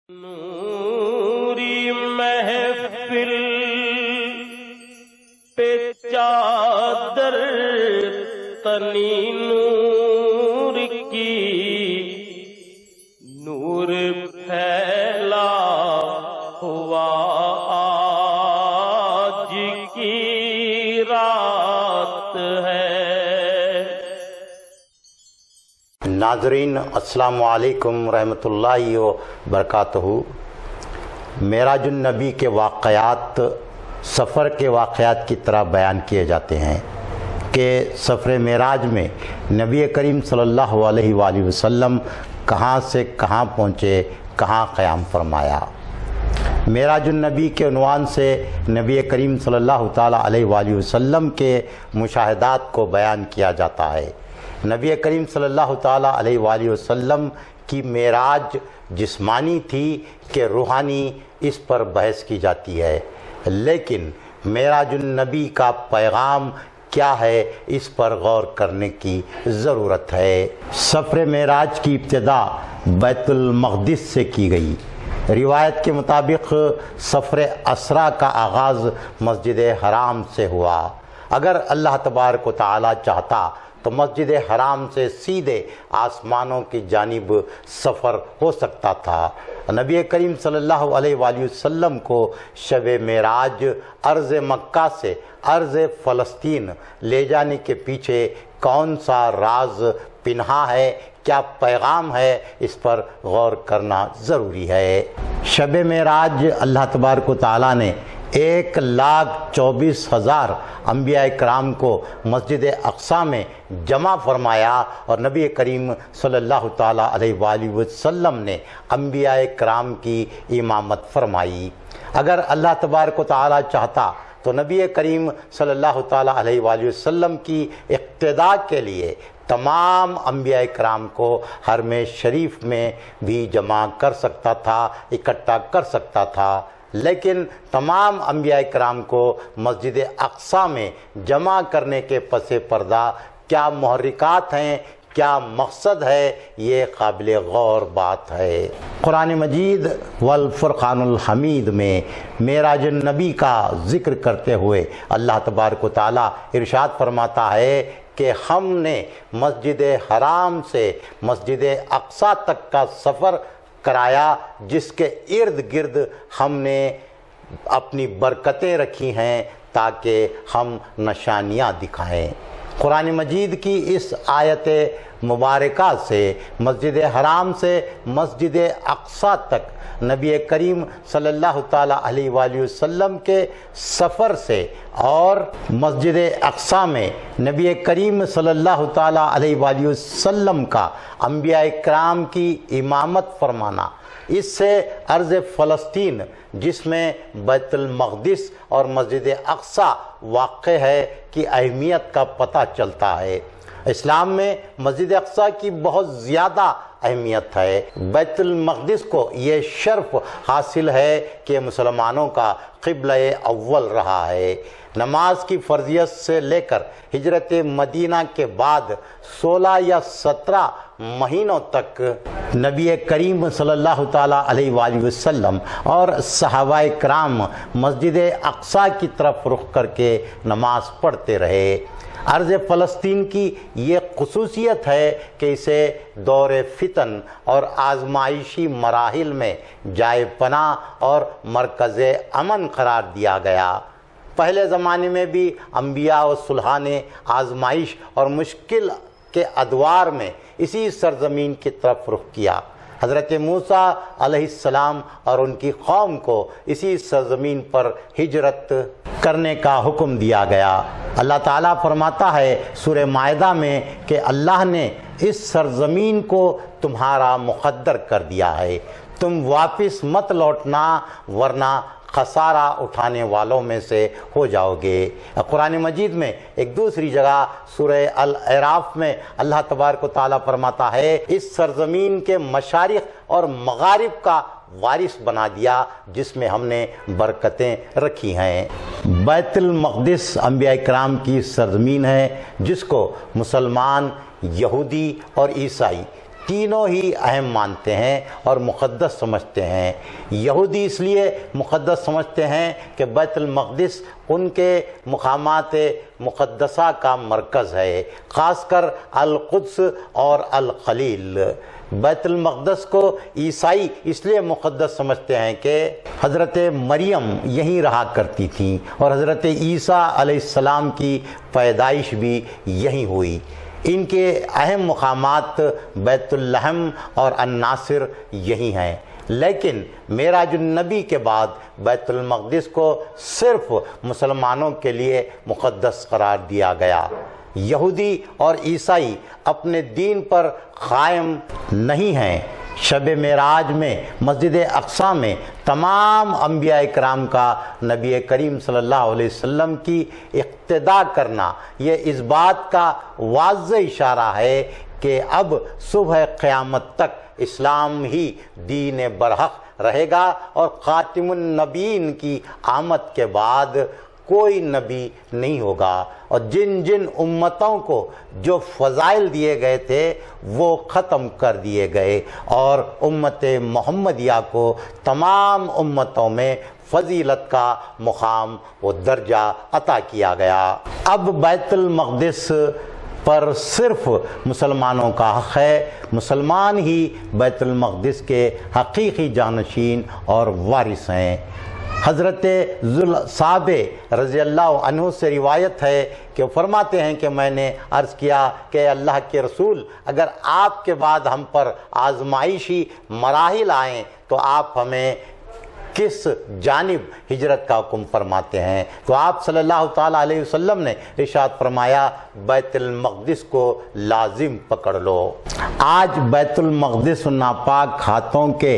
نوری محفل پہ چادر تنی نور کی، نور پھیلا ہوا آج کی رات ہے۔ ناظرین السلام علیکم رحمۃ اللہ وبرکاتہ۔ معراج النبی کے واقعات سفر کے واقعات کی طرح بیان کیے جاتے ہیں کہ سفر معراج میں نبی کریم صلی اللہ علیہ وآلہ وسلم کہاں سے کہاں پہنچے، کہاں قیام فرمایا۔ معراج النبی کے عنوان سے نبی کریم صلی اللہ تعالیٰ علیہ وآلہ وسلم کے مشاہدات کو بیان کیا جاتا ہے۔ نبی کریم صلی اللہ تعالیٰ علیہ وآلہ وسلم کی معراج جسمانی تھی کہ روحانی، اس پر بحث کی جاتی ہے، لیکن معراج النبی کا پیغام کیا ہے، اس پر غور کرنے کی ضرورت ہے۔ سفر معراج کی ابتدا بیت المقدس سے کی گئی۔ روایت کے مطابق سفر اسریٰ کا آغاز مسجد حرام سے ہوا۔ اگر اللہ تبارک و تعالیٰ چاہتا تو مسجد حرام سے سیدھے آسمانوں کی جانب سفر ہو سکتا تھا۔ نبی کریم صلی اللہ علیہ وآلہ وسلم کو شب معراج ارض مکہ سے ارض فلسطین لے جانے کے پیچھے کون سا راز پنہا ہے، کیا پیغام ہے، اس پر غور کرنا ضروری ہے۔ شب معراج اللہ تبارک و تعالیٰ نے 1,24,000 انبیاء کرام کو مسجد اقصیٰ میں جمع فرمایا، اور نبی کریم صلی اللہ تعالیٰ علیہ وآلہ وسلم نے انبیاء کرام کی امامت فرمائی۔ اگر اللہ تبارک و تعالیٰ چاہتا تو نبی کریم صلی اللہ تعالیٰ علیہ وآلہ وسلم کی اقتداء کے لیے تمام انبیاء کرام کو حرم شریف میں بھی جمع کر سکتا تھا، اکٹھا کر سکتا تھا، لیکن تمام انبیاء کرام کو مسجد اقصیٰ میں جمع کرنے کے پس پردہ کیا محرکات ہیں، کیا مقصد ہے، یہ قابل غور بات ہے۔ قرآن مجید والفرقان الحمید میں معراج النبی کا ذکر کرتے ہوئے اللہ تبارک و تعالیٰ ارشاد فرماتا ہے کہ ہم نے مسجد حرام سے مسجد اقصیٰ تک کا سفر کرایا، جس کے ارد گرد ہم نے اپنی برکتیں رکھی ہیں تاکہ ہم نشانیاں دکھائیں۔ قرآن مجید کی اس آیت مبارکہ سے مسجد حرام سے مسجد اقصیٰ تک نبی کریم صلی اللہ تعالیٰ علیہ وآلہ وسلم کے سفر سے اور مسجد اقصیٰ میں نبی کریم صلی اللہ تعالیٰ علیہ وآلہ وسلم کا انبیاء کرام کی امامت فرمانا، اس سے ارض فلسطین جس میں بیت المقدس اور مسجد اقصیٰ واقع ہے کی اہمیت کا پتہ چلتا ہے۔ اسلام میں مسجد اقصیٰ کی بہت زیادہ اہمیت ہے۔ بیت المقدس کو یہ شرف حاصل ہے کہ مسلمانوں کا قبلہ اول رہا ہے۔ نماز کی فرضیت سے لے کر ہجرت مدینہ کے بعد 16 یا 17 مہینوں تک نبی کریم صلی اللہ تعالیٰ علیہ وآلہ وسلم اور صحابہ کرام مسجد اقصیٰ کی طرف رخ کر کے نماز پڑھتے رہے۔ ارض فلسطین کی یہ خصوصیت ہے کہ اسے دور فتن اور آزمائشی مراحل میں جائے پناہ اور مرکز امن قرار دیا گیا۔ پہلے زمانے میں بھی انبیاء و صلحاء نے آزمائش اور مشکل کے ادوار میں اسی سرزمین کی طرف رخ کیا۔ حضرت موسیٰ علیہ السلام اور ان کی قوم کو اسی سرزمین پر ہجرت کرنے کا حکم دیا گیا۔ اللہ تعالیٰ فرماتا ہے سورہ مائدہ میں کہ اللہ نے اس سرزمین کو تمہارا مقدر کر دیا ہے، تم واپس مت لوٹنا ورنہ خسارہ اٹھانے والوں میں سے ہو جاؤ گے۔ قرآن مجید میں ایک دوسری جگہ سورہ الاعراف میں اللہ تبارک و تعالیٰ فرماتا ہے اس سرزمین کے مشارق اور مغارب کا وارث بنا دیا جس میں ہم نے برکتیں رکھی ہیں۔ بیت المقدس انبیاء کرام کی سرزمین ہے جس کو مسلمان، یہودی اور عیسائی تینوں ہی اہم مانتے ہیں اور مقدس سمجھتے ہیں۔ یہودی اس لیے مقدس سمجھتے ہیں کہ بیت المقدس ان کے مقامات مقدسہ کا مرکز ہے، خاص کر القدس اور الخلیل۔ بیت المقدس کو عیسائی اس لیے مقدس سمجھتے ہیں کہ حضرت مریم یہیں رہا کرتی تھیں اور حضرت عیسیٰ علیہ السلام کی پیدائش بھی یہیں ہوئی۔ ان کے اہم مقامات بیت اللحم اور الناصر یہی ہیں، لیکن معراج النبی کے بعد بیت المقدس کو صرف مسلمانوں کے لیے مقدس قرار دیا گیا۔ یہودی اور عیسائی اپنے دین پر قائم نہیں ہیں۔ شب معراج میں مسجد اقصیٰ میں تمام انبیاء کرام کا نبی کریم صلی اللہ علیہ وسلم کی اقتداء کرنا یہ اس بات کا واضح اشارہ ہے کہ اب صبح قیامت تک اسلام ہی دین برحق رہے گا اور خاتم النبیین کی آمد کے بعد کوئی نبی نہیں ہوگا، اور جن جن امتوں کو جو فضائل دیے گئے تھے وہ ختم کر دیے گئے، اور امت محمدیہ کو تمام امتوں میں فضیلت کا مقام و درجہ عطا کیا گیا۔ اب بیت المقدس پر صرف مسلمانوں کا حق ہے، مسلمان ہی بیت المقدس کے حقیقی جانشین اور وارث ہیں۔ حضرت ذوالصحابہ رضی اللہ عنہ سے روایت ہے کہ وہ فرماتے ہیں کہ میں نے عرض کیا کہ اللہ کے رسول، اگر آپ کے بعد ہم پر آزمائشی مراحل آئیں تو آپ ہمیں کس جانب ہجرت کا حکم فرماتے ہیں؟ تو آپ صلی اللہ تعالیٰ علیہ وسلم نے ارشاد فرمایا بیت المقدس کو لازم پکڑ لو۔ آج بیت المقدس ناپاک ہاتھوں کے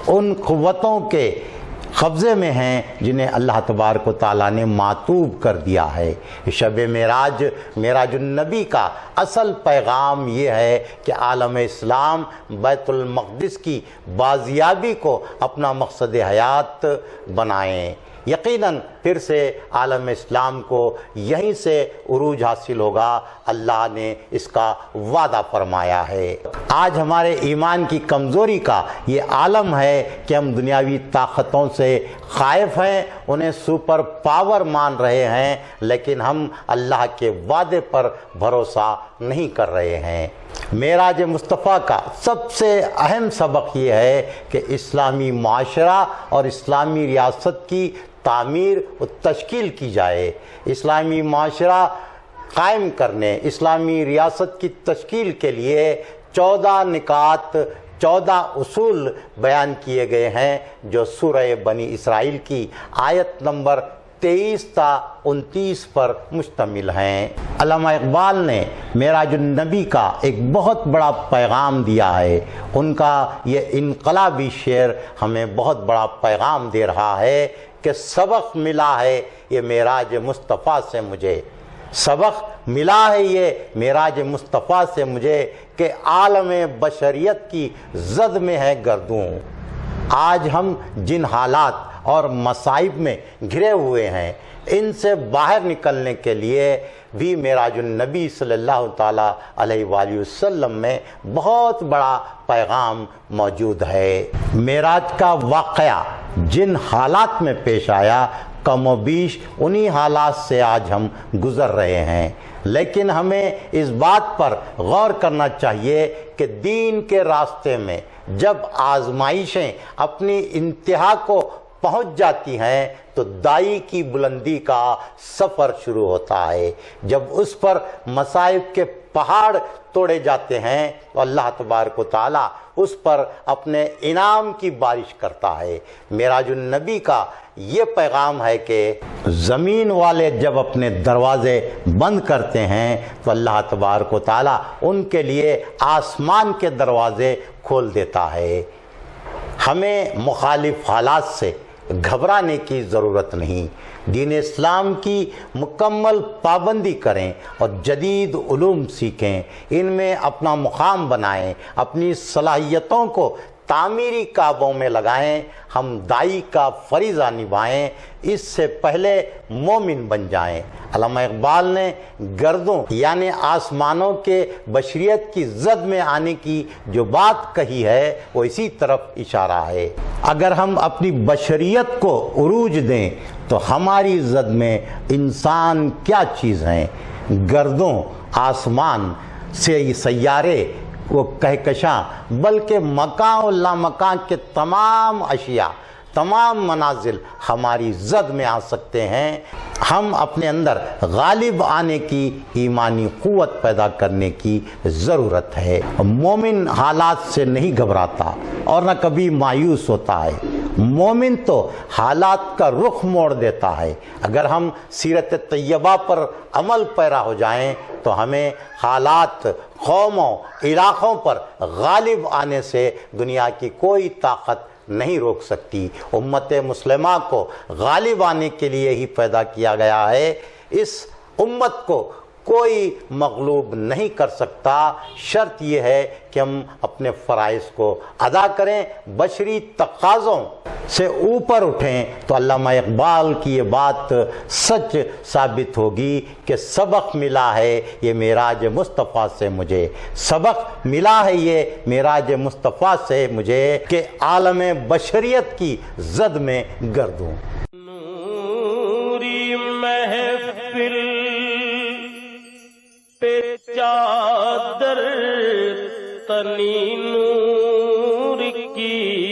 ان قوتوں کے قبضے میں ہیں جنہیں اللہ تبارک و تعالیٰ نے معطوب کر دیا ہے۔ شب معراج، معراج النبی کا اصل پیغام یہ ہے کہ عالم اسلام بیت المقدس کی بازیابی کو اپنا مقصد حیات بنائیں۔ یقیناً پھر سے عالم اسلام کو یہیں سے عروج حاصل ہوگا، اللہ نے اس کا وعدہ فرمایا ہے۔ آج ہمارے ایمان کی کمزوری کا یہ عالم ہے کہ ہم دنیاوی طاقتوں سے خائف ہیں، انہیں سپر پاور مان رہے ہیں، لیکن ہم اللہ کے وعدے پر بھروسہ نہیں کر رہے ہیں۔ معراج مصطفیٰ کا سب سے اہم سبق یہ ہے کہ اسلامی معاشرہ اور اسلامی ریاست کی تعمیر و تشکیل کی جائے۔ اسلامی معاشرہ قائم کرنے، اسلامی ریاست کی تشکیل کے لیے 14 نکات، 14 اصول بیان کیے گئے ہیں جو سورہ بنی اسرائیل کی آیت نمبر 23 تا 29 پر مشتمل ہیں۔ علامہ اقبال نے معراج النبی کا ایک بہت بڑا پیغام دیا ہے۔ ان کا یہ انقلابی شعر ہمیں بہت بڑا پیغام دے رہا ہے کہ سبق ملا ہے یہ معراج مصطفیٰ سے مجھے، سبق ملا ہے یہ معراج مصطفیٰ سے مجھے کہ عالم بشریت کی زد میں ہے گردوں۔ آج ہم جن حالات اور مصائب میں گھرے ہوئے ہیں، ان سے باہر نکلنے کے لیے بھی معراج النبی صلی اللہ تعالیٰ علیہ وآلہ وسلم میں بہت بڑا پیغام موجود ہے۔ معراج کا واقعہ جن حالات میں پیش آیا، کم و بیش انہی حالات سے آج ہم گزر رہے ہیں، لیکن ہمیں اس بات پر غور کرنا چاہیے کہ دین کے راستے میں جب آزمائشیں اپنی انتہا کو پہنچ جاتی ہیں تو دائی کی بلندی کا سفر شروع ہوتا ہے۔ جب اس پر مصائب کے پہاڑ توڑے جاتے ہیں تو اللہ تبارک و تعالیٰ اس پر اپنے انعام کی بارش کرتا ہے۔ معراج النبی کا یہ پیغام ہے کہ زمین والے جب اپنے دروازے بند کرتے ہیں تو اللہ تبارک و تعالیٰ ان کے لیے آسمان کے دروازے کھول دیتا ہے۔ ہمیں مخالف حالات سے گھبرانے کی ضرورت نہیں، دین اسلام کی مکمل پابندی کریں اور جدید علوم سیکھیں، ان میں اپنا مقام بنائیں، اپنی صلاحیتوں کو تعمیری کعبوں میں لگائیں، ہم دائی کا فریضہ نبھائیں، اس سے پہلے مومن بن جائیں۔ علامہ اقبال نے گردوں یعنی آسمانوں کے بشریت کی زد میں آنے کی جو بات کہی ہے وہ اسی طرف اشارہ ہے۔ اگر ہم اپنی بشریت کو عروج دیں تو ہماری زد میں انسان کیا چیز ہیں؟ گردوں، آسمان سے یہ سیارے، وہ کہکشاں، بلکہ مکان و لامکان کے تمام اشیاء، تمام منازل ہماری زد میں آ سکتے ہیں۔ ہم اپنے اندر غالب آنے کی ایمانی قوت پیدا کرنے کی ضرورت ہے۔ مومن حالات سے نہیں گھبراتا اور نہ کبھی مایوس ہوتا ہے۔ مومن تو حالات کا رخ موڑ دیتا ہے۔ اگر ہم سیرت طیبہ پر عمل پیرا ہو جائیں تو ہمیں حالات، قوموں، علاقوں پر غالب آنے سے دنیا کی کوئی طاقت نہیں روک سکتی۔ امت مسلمہ کو غالب آنے کے لیے ہی پیدا کیا گیا ہے۔ اس امت کو کوئی مغلوب نہیں کر سکتا۔ شرط یہ ہے کہ ہم اپنے فرائض کو ادا کریں، بشری تقاضوں سے اوپر اٹھیں، تو علامہ اقبال کی یہ بات سچ ثابت ہوگی کہ سبق ملا ہے یہ معراج مصطفیٰ سے مجھے، سبق ملا ہے یہ معراج مصطفیٰ سے مجھے کہ عالم بشریت کی زد میں گردوں۔ نوری محفل پہ چادر تنی نور کی